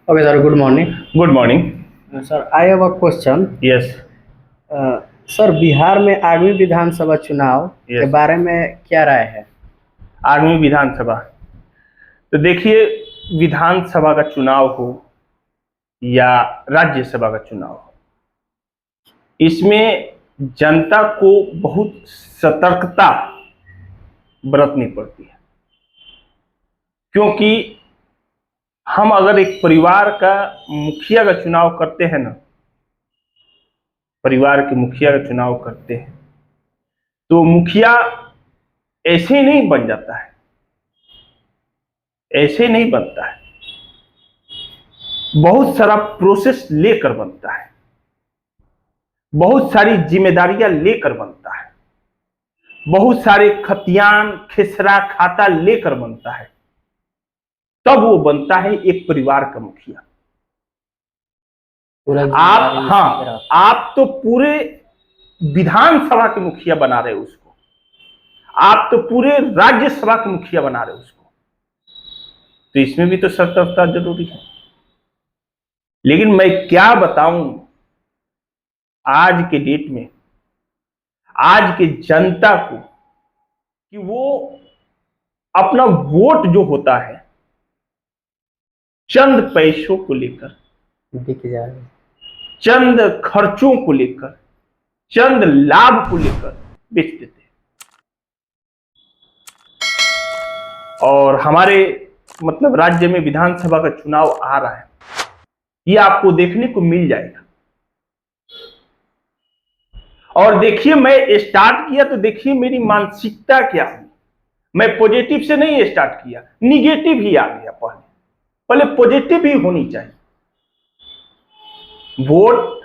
Okay, sir. Good morning. Good morning. Sir, I have a question. Yes. Sir, Bihar में आगामी विधानसभा चुनाव के Yes. बारे में क्या राय है? आगामी विधानसभा, तो देखिए, विधानसभा का चुनाव हो या राज्यसभा का चुनाव हो, इसमें जनता को बहुत सतर्कता बरतनी पड़ती है। क्योंकि हम अगर एक परिवार का मुखिया का चुनाव करते हैं ना, परिवार के मुखिया का चुनाव करते हैं, तो मुखिया ऐसे ही नहीं बन जाता है, ऐसे नहीं बनता है, बहुत सारा प्रोसेस लेकर बनता है, बहुत सारी जिम्मेदारियां लेकर बनता है, बहुत सारे खतियान खेसरा खाता लेकर बनता है, तब वो बनता है एक परिवार का मुखिया। आप तो पूरे विधानसभा के मुखिया बना रहे हो उसको, आप तो पूरे राज्यसभा के मुखिया बना रहे हो उसको, तो इसमें भी तो सतर्कता जरूरी है। लेकिन मैं क्या बताऊं, आज के डेट में, आज के जनता को, कि वो अपना वोट जो होता है चंद पैसों को लेकर, बिक जाए, चंद खर्चों को लेकर, चंद लाभ को लेकर बेच देते हैं। और हमारे मतलब राज्य में विधानसभा का चुनाव आ रहा है, ये आपको देखने को मिल जाएगा। और देखिए, मैं स्टार्ट किया तो देखिए मेरी मानसिकता क्या हुई। मैं पॉजिटिव से नहीं स्टार्ट किया, निगेटिव ही आ गया। पहले पॉजिटिव ही होनी चाहिए। वोट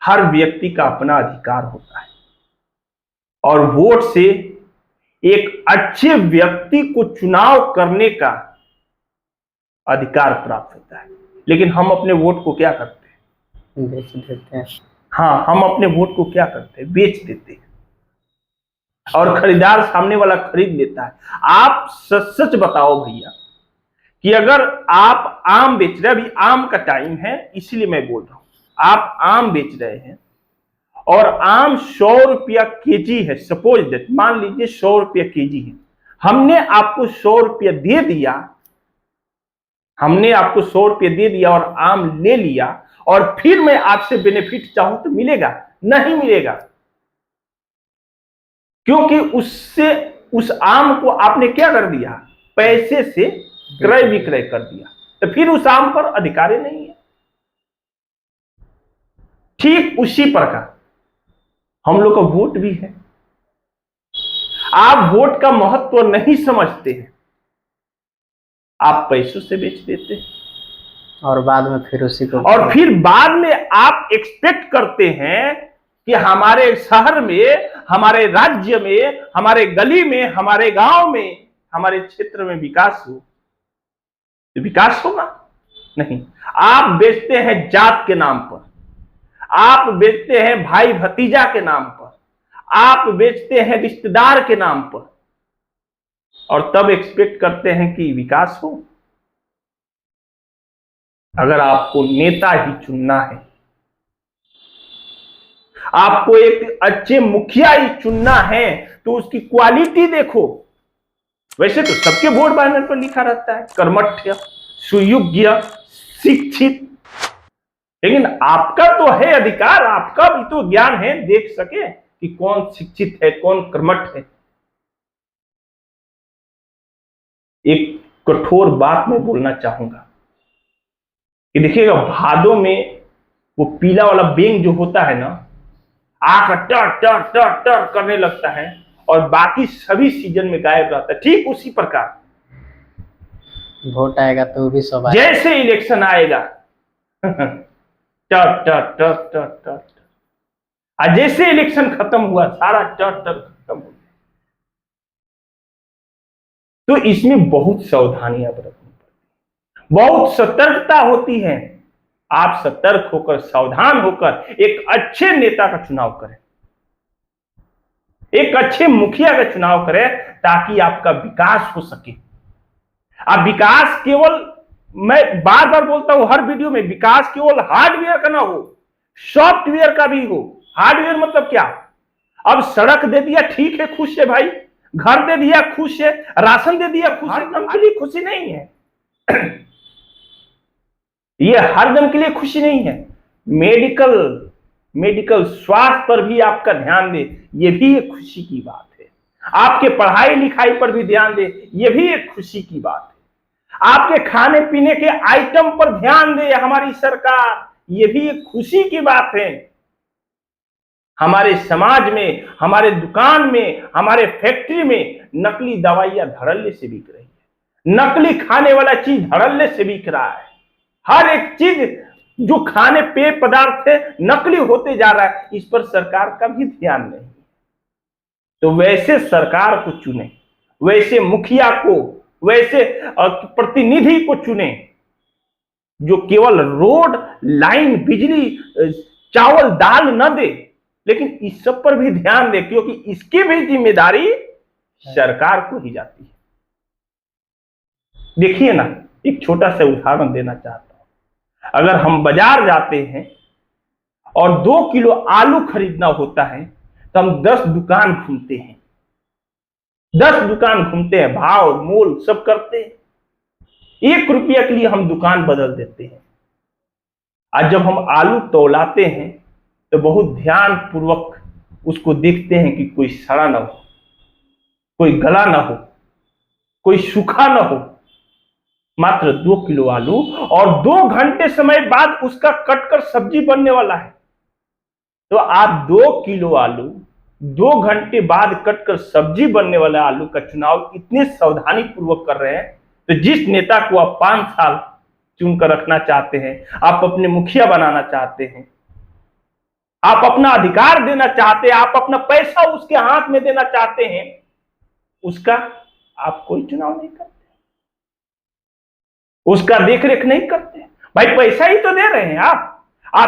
हर व्यक्ति का अपना अधिकार होता है, और वोट से एक अच्छे व्यक्ति को चुनाव करने का अधिकार प्राप्त होता है। लेकिन हम अपने वोट को क्या करते हैं? बेच देते हैं। हाँ, हम अपने वोट को क्या करते हैं? बेच देते हैं, और खरीदार सामने वाला खरीद लेता है। आप सच सच बताओ भैया, कि अगर आप आम बेच रहे, अभी आम का टाइम है इसलिए मैं बोल रहा हूं, आप आम बेच रहे हैं और आम 100 रुपया केजी है, सपोज दैट, मान लीजिए 100 रुपया केजी है, हमने आपको 100 रुपया दे दिया, हमने आपको 100 रुपया दे दिया और आम ले लिया, और फिर मैं आपसे बेनिफिट चाहूं तो मिलेगा? नहीं मिलेगा। क्योंकि उससे उस आम को आपने क्या कर दिया? पैसे से क्रय विक्रय कर दिया, तो फिर उस आम पर अधिकार ही नहीं है। ठीक उसी प्रकार हम लोग का वोट भी है। आप वोट का महत्व नहीं समझते हैं, आप पैसों से बेच देते हैं, और बाद में फिर उसी को, और फिर बाद में आप एक्सपेक्ट करते हैं कि हमारे शहर में, हमारे राज्य में, हमारे गली में, हमारे गांव में, हमारे क्षेत्र में विकास हो। तो विकास होगा नहीं। आप बेचते हैं जात के नाम पर, आप बेचते हैं भाई भतीजा के नाम पर, आप बेचते हैं रिश्तेदार के नाम पर, और तब एक्सपेक्ट करते हैं कि विकास हो। अगर आपको नेता ही चुनना है, आपको एक अच्छे मुखिया ही चुनना है, तो उसकी क्वालिटी देखो। वैसे तो सबके वोट बैनर पर लिखा रहता है कर्मठ, सुयोग्य, शिक्षित, लेकिन आपका तो है अधिकार, आपका भी तो ज्ञान है, देख सके कि कौन शिक्षित है, कौन कर्मठ है। एक कठोर बात मैं बोलना चाहूंगा कि देखिएगा, भादों में वो पीला वाला बेंग जो होता है ना, आंख टर टर टर टर करने लगता है, और बाकी सभी सीजन में गायब रहता है। ठीक उसी प्रकार वोट आएगा तो भी सब जैसे इलेक्शन आएगा टर टर टर टर टर, और जैसे इलेक्शन खत्म हुआ सारा टर टर खत्म हो गया। तो इसमें बहुत सावधानियां बरतनी पड़ती, बहुत सतर्कता होती है। आप सतर्क होकर, सावधान होकर एक अच्छे नेता का चुनाव करें, एक अच्छे मुखिया का चुनाव करें, ताकि आपका विकास हो सके। अब विकास केवल मैं बार बार बोलता हूं हर वीडियो में, विकास केवल हार्डवेयर का ना हो, सॉफ्टवेयर का भी हो। हार्डवेयर मतलब क्या? अब सड़क दे दिया, ठीक है, खुश है भाई, घर दे दिया, खुश है, राशन दे दिया, खुश है, हरदम के लिए खुशी नहीं है। ये हरदम के लिए खुशी नहीं है। मेडिकल स्वास्थ्य पर भी आपका ध्यान दे, ये भी एक खुशी की बात है। आपके पढ़ाई लिखाई पर भी ध्यान दे, ये भी एक खुशी की बात है। आपके खाने पीने के आइटम पर ध्यान दे हमारी सरकार, ये भी एक खुशी की बात है। हमारे समाज में, हमारे दुकान में, हमारे फैक्ट्री में नकली दवाइयां धड़ल्ले से बिक रही है, नकली खाने वाला चीज धड़ल्ले से बिक रहा है। हर एक चीज जो खाने पेय पदार्थ है नकली होते जा रहा है, इस पर सरकार का भी ध्यान नहीं। तो वैसे सरकार को चुने, वैसे मुखिया को, वैसे प्रतिनिधि को चुने जो केवल रोड, लाइन, बिजली, चावल, दाल न दे, लेकिन इस सब पर भी ध्यान दे, क्योंकि इसकी भी जिम्मेदारी सरकार को ही जाती है। देखिए ना, एक छोटा सा उदाहरण देना चाहता हूं। अगर हम बाजार जाते हैं और 2 किलो आलू खरीदना होता है तो हम 10 दुकान घूमते हैं, 10 दुकान घूमते हैं, भाव मोल सब करते हैं। 1 रुपया के लिए हम दुकान बदल देते हैं। आज जब हम आलू तौलाते हैं तो बहुत ध्यान पूर्वक उसको देखते हैं कि कोई सड़ा ना हो, कोई गला ना हो, कोई सूखा ना हो। मात्र 2 किलो आलू और 2 घंटे समय बाद उसका कटकर सब्जी बनने वाला है। तो आप 2 किलो आलू 2 घंटे बाद कटकर सब्जी बनने वाला आलू का चुनाव इतने सावधानी पूर्वक कर रहे हैं। तो जिस नेता को आप 5 साल चुनकर रखना चाहते हैं, आप अपने मुखिया बनाना चाहते हैं, आप अपना अधिकार देना चाहते हैं, आप अपना पैसा उसके हाथ में देना चाहते हैं, उसका आप कोई चुनाव नहीं करते, उसका देखरेख नहीं करते। भाई पैसा ही तो दे रहे हैं आप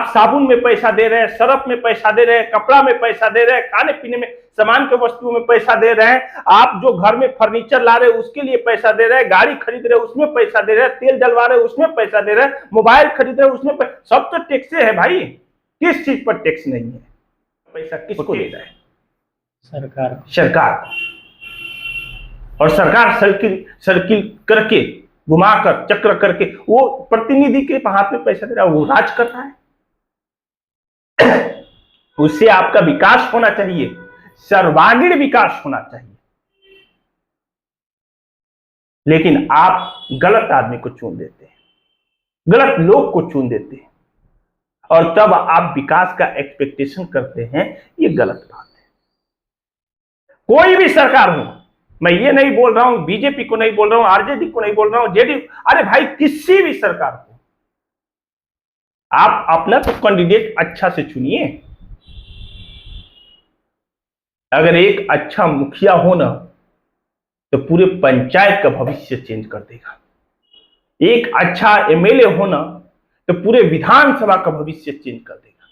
साबुन में पैसा दे रहे हैं, सरफ में पैसा दे रहे हैं, कपड़ा में पैसा दे रहे हैं, खाने पीने में सामान के वस्तुओं में पैसा दे रहे हैं, आप जो घर में फर्नीचर ला रहे हैं उसके लिए पैसा दे रहे हैं, गाड़ी खरीद रहे हैं उसमें पैसा दे रहे हैं, तेल डलवा रहे हैं उसमें पैसा दे रहे हैं, मोबाइल खरीद रहे हैं उसमें सब तो टैक्स है भाई। किस चीज पर टैक्स नहीं है? पैसा किसको दे रहा है? सरकार को। और सरकार सर्किल करके, घुमाकर, चक्र करके वो प्रतिनिधि के हाथ में पैसा दे रहा है, वो राज कर रहा है। उससे आपका विकास होना चाहिए, सर्वांगीण विकास होना चाहिए, लेकिन आप गलत आदमी को चुन देते हैं, गलत लोग को चुन देते हैं, और तब आप विकास का एक्सपेक्टेशन करते हैं। ये गलत बात है। कोई भी सरकार हो, मैं ये नहीं बोल रहा हूं, बीजेपी को नहीं बोल रहा हूं, आरजेडी को नहीं बोल रहा हूं, जेडीयू, अरे भाई किसी भी सरकार को आप अपना तो कैंडिडेट अच्छा से चुनिए। अगर एक अच्छा मुखिया हो ना तो पूरे पंचायत का भविष्य चेंज कर देगा। एक अच्छा एमएलए हो ना तो पूरे विधानसभा का भविष्य चेंज कर देगा।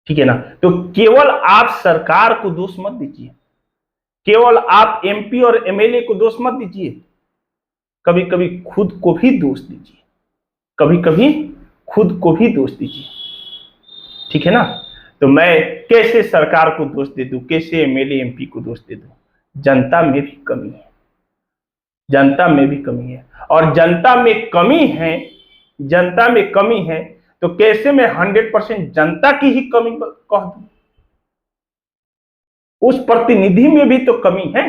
ठीक है ना? तो केवल आप सरकार को दोष मत दीजिए, केवल आप एमपी और एमएलए को दोष मत दीजिए, कभी कभी खुद को भी दोष दीजिए, कभी कभी खुद को भी दोष दीजिए। ठीक है ना? तो मैं कैसे सरकार को दोष दे दूं, कैसे एमएलए एमपी को दोष दे दूं? जनता में भी कमी है, जनता में भी कमी है। और जनता में कमी है, जनता में कमी है तो कैसे मैं 100% जनता की ही कमी कह दूं? उस प्रतिनिधि में भी तो कमी है,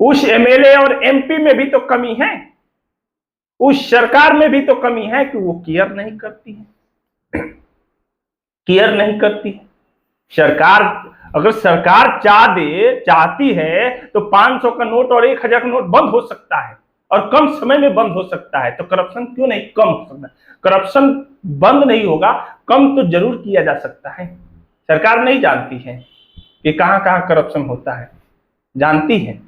उस एमएलए और एमपी में भी तो कमी है, उस सरकार में भी तो कमी है कि वो केयर नहीं करती है, केयर नहीं करती है। सरकार, अगर सरकार चाहती है तो 500 का नोट और 1000 का नोट बंद हो सकता है और कम समय में बंद हो सकता है। तो करप्शन क्यों नहीं कम हो सकता? करप्शन बंद नहीं होगा, कम तो जरूर किया जा सकता है। सरकार नहीं जानती है कि कहां कहां करप्शन होता है, जानती है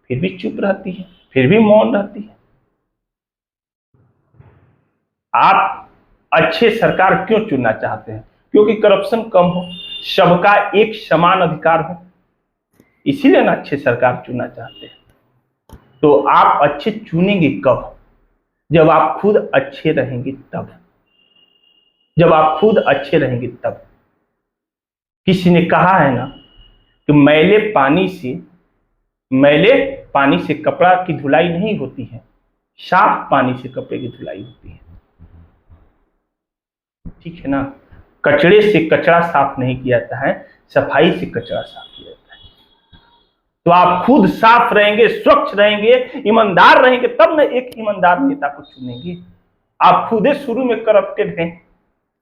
फिर भी चुप रहती है, फिर भी मौन रहती है। आप अच्छे सरकार क्यों चुनना चाहते हैं? क्योंकि करप्शन कम हो, सबका एक समान अधिकार हो, इसीलिए ना अच्छे सरकार चुनना चाहते हैं। तो आप अच्छे चुनेंगे कब? जब आप खुद अच्छे रहेंगे तब। जब आप खुद अच्छे रहेंगे तब। किसी ने कहा है ना कि मैले पानी से कपड़ा की धुलाई नहीं होती है, साफ पानी से कपड़े की धुलाई होती है। ठीक है ना? कचड़े से कचरा साफ नहीं किया जाता है, सफाई से कचरा साफ किया जाता है। तो आप खुद साफ रहेंगे, स्वच्छ रहेंगे, ईमानदार रहेंगे, तब न एक ईमानदार नेता को चुनेंगे। आप खुद शुरू में करप्टेड हैं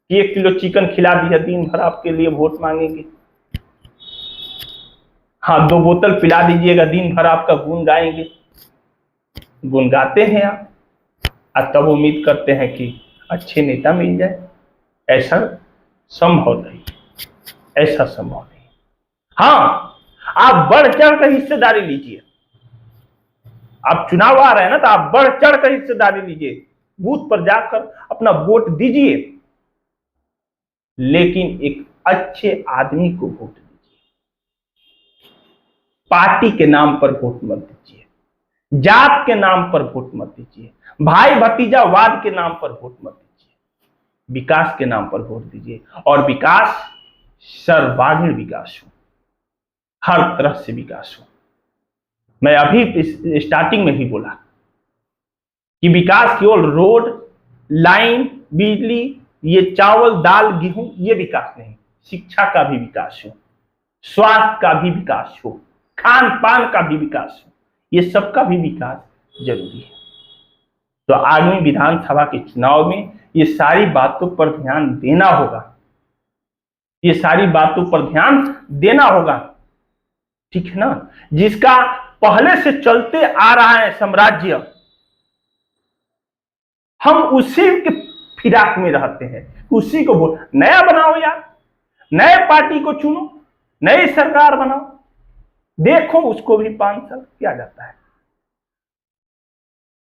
कि 1 किलो चिकन खिला दिया, दिन भर आपके लिए वोट मांगेंगे। हाँ, 2 बोतल पिला दीजिएगा, दिन भर आपका गुण गाएंगे। गुण गाते हैं आप, और तब उम्मीद करते हैं कि अच्छे नेता मिल जाए। ऐसा संभव नहीं, ऐसा संभव नहीं। हाँ, आप बढ़ चढ़ कर हिस्सेदारी लीजिए। आप चुनाव आ रहे हैं ना, तो आप बढ़ चढ़ कर हिस्सेदारी लीजिए, बूथ पर जाकर अपना वोट दीजिए, लेकिन एक अच्छे आदमी को वोट दीजिए। पार्टी के नाम पर वोट मत दीजिए, जात के नाम पर वोट मत दीजिए, भाई भतीजावाद के नाम पर वोट मत दीजिए। विकास के नाम पर वोट दीजिए, और विकास सर्वांगीण विकास हो, हर तरह से विकास हो। मैं अभी स्टार्टिंग में ही बोला कि विकास केवल रोड, लाइन, बिजली, ये चावल दाल गेहूं, ये विकास नहीं। शिक्षा का भी विकास हो, स्वास्थ्य का भी विकास हो, खान पान का भी विकास हो, ये सबका भी विकास जरूरी है। तो आगामी विधानसभा के चुनाव में ये सारी बातों पर ध्यान देना होगा, ये सारी बातों पर ध्यान देना होगा। ठीक है ना? जिसका पहले से चलते आ रहा है साम्राज्य, हम उसी के फिराक में रहते हैं, उसी को बोल। नया बनाओ यार, नए पार्टी को चुनो, नई सरकार बनाओ, देखो उसको भी 5 साल क्या जाता है।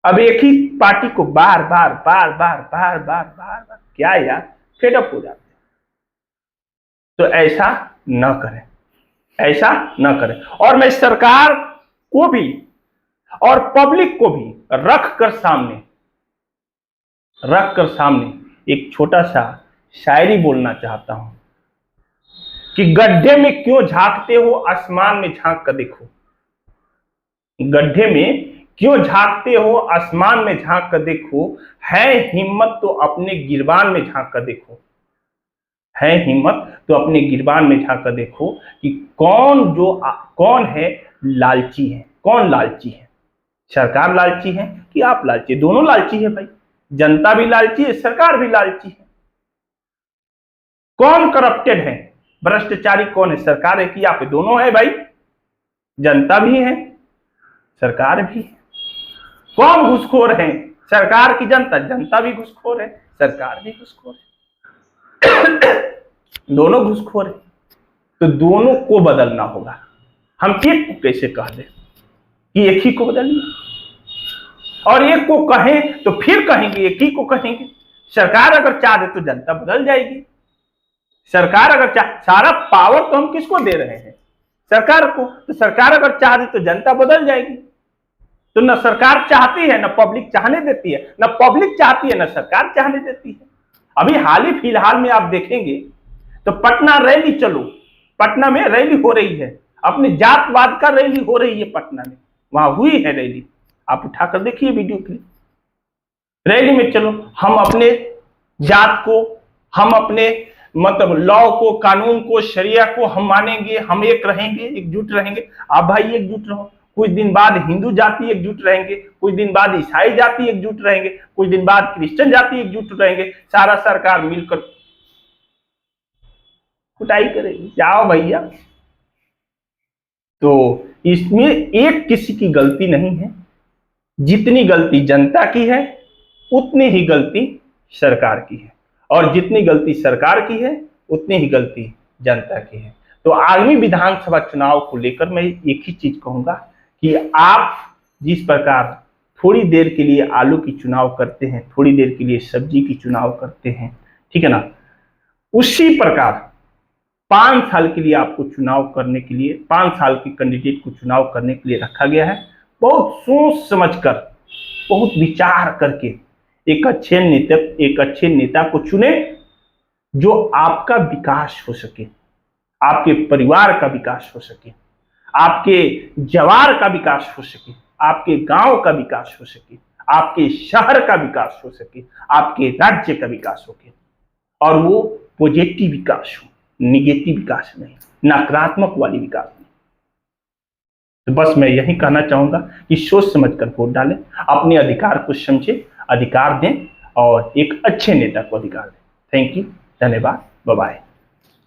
अब एक ही पार्टी को बार बार बार बार बार बार बार बार क्या यार, फेडअप हो जाते हैं। तो ऐसा न करें, ऐसा न करें। और मैं सरकार को भी और पब्लिक को भी रख कर सामने एक छोटा सा शायरी बोलना चाहता हूं कि गड्ढे में क्यों झांकते हो, आसमान में झांक कर देखो। गड्ढे में क्यों झांकते हो, आसमान में झांक कर देखो। है हिम्मत तो अपने गिरबान में झांक कर देखो। है हिम्मत तो अपने गिरबान में झांक कर देखो कि कौन है लालची है, कौन लालची है। सरकार लालची है कि आप लालची? दोनों लालची है भाई, जनता भी लालची है, सरकार भी लालची है। कौन करप्टेड है, भ्रष्टाचारी कौन है, सरकार है कि आप? दोनों है भाई, जनता भी है, सरकार भी है। कौन घूसखोर है, सरकार की जनता? जनता भी घूसखोर है, सरकार भी घूसखोर है। दोनों घूसखोर है, तो दोनों को बदलना होगा। हम एक को कैसे कह दें कि एक ही को बदलिए, और एक को कहें तो फिर कहेंगे एक ही को कहेंगे। सरकार अगर चाह दे तो जनता बदल जाएगी। सरकार अगर सारा पावर तो हम किसको दे रहे हैं? सरकार को। तो सरकार अगर चाह दे तो जनता बदल जाएगी। तो न सरकार चाहती है, न पब्लिक चाहने देती है, न पब्लिक चाहती है, न सरकार चाहने देती है। अभी हाल ही फिलहाल में आप देखेंगे तो पटना रैली, चलो पटना में रैली हो रही है, अपने जातवाद का रैली हो रही है पटना में, वहां हुई है रैली, आप उठाकर देखिए वीडियो क्लिप। रैली में चलो, हम अपने जात को, हम अपने मतलब लॉ को, कानून को, शरिया को हम मानेंगे, हम एक रहेंगे, एकजुट रहेंगे। आप भाई एकजुट रहो। कुछ दिन बाद हिंदू जाति एकजुट रहेंगे, कुछ दिन बाद ईसाई जाति एकजुट रहेंगे, कुछ दिन बाद क्रिश्चियन जाति एकजुट रहेंगे, सारा सरकार मिलकर कुटाई करेगी। जाओ भैया। तो इसमें एक किसी की गलती नहीं है, जितनी गलती जनता की है उतनी ही गलती सरकार की है, और जितनी गलती सरकार की है उतनी ही गलती जनता की है। तो आगामी विधानसभा चुनाव को लेकर मैं एक ही चीज कहूंगा कि आप जिस प्रकार थोड़ी देर के लिए आलू की चुनाव करते हैं, थोड़ी देर के लिए सब्जी की चुनाव करते हैं, ठीक है ना, उसी प्रकार 5 साल के लिए आपको चुनाव करने के लिए, 5 साल के कैंडिडेट को चुनाव करने के लिए रखा गया है, बहुत सोच समझकर, बहुत विचार करके एक अच्छे नेता को चुने, जो आपका विकास हो सके, आपके परिवार का विकास हो सके, आपके जवार का विकास हो सके, आपके गांव का विकास हो सके, आपके शहर का विकास हो सके, आपके राज्य का विकास हो सके, और वो पॉजिटिव विकास हो, निगेटिव विकास नहीं, नकारात्मक वाली विकास नहीं। तो बस मैं यही कहना चाहूंगा कि सोच समझकर वोट डालें, अपने अधिकार को समझें, अधिकार दें और एक अच्छे नेता को अधिकार दें। थैंक यू, धन्यवाद, बाय बाय।